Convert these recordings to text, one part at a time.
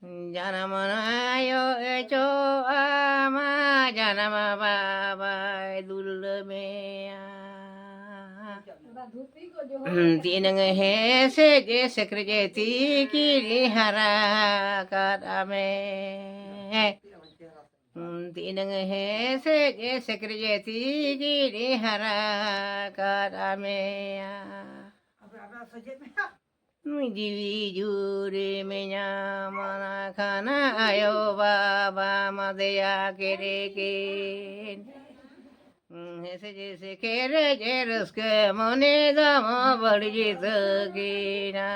Janamanayo echo ama janama baba dulmea. Tinang hese ge sekrejeti kiri hara kadame. Tinang hese ge sekrejeti kiri hara kadame. Divi jure menya mana kana ayo baba madya kereke. ऐसे जैसे केरे जे रस्के मने दम बड़ी सकीना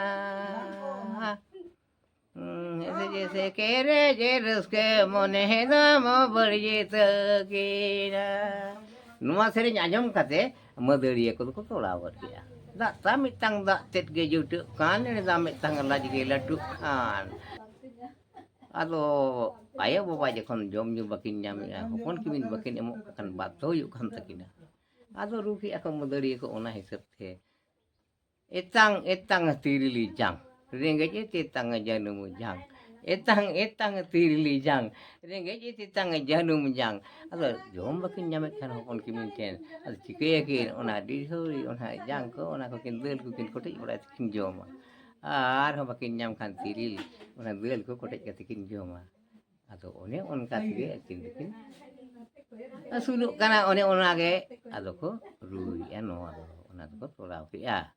ऐसे जैसे केरे जे रस्के मने दम बड़ी सकीना नुआ सेरेñ आंजम कते मदरिया को तोड़ावर गया दा ता मितंग दा तेट गे जुटु कान ने दा मितंग लाज गे लटु कान ado ayah bapak jekon jom nyu bakin nyamia hopon kimin bakin emo kan bato yuk kan takina ado rugi ako modari ko ona hisap the etang tirili jang rengeje tetang janu jang etang tirili jang rengeje tetang janu jang ado jom bakin nyamet kan hopon kimin ken ado chike ke ona di hori ona jang ko ona ko kin del ko kin kote ora kin joma ar ho bakin nyam kan tiril ona del ko kote kin joma ado one on katire akin bikin suluk kana one onage ado ko rui ano ado ona ko tola ya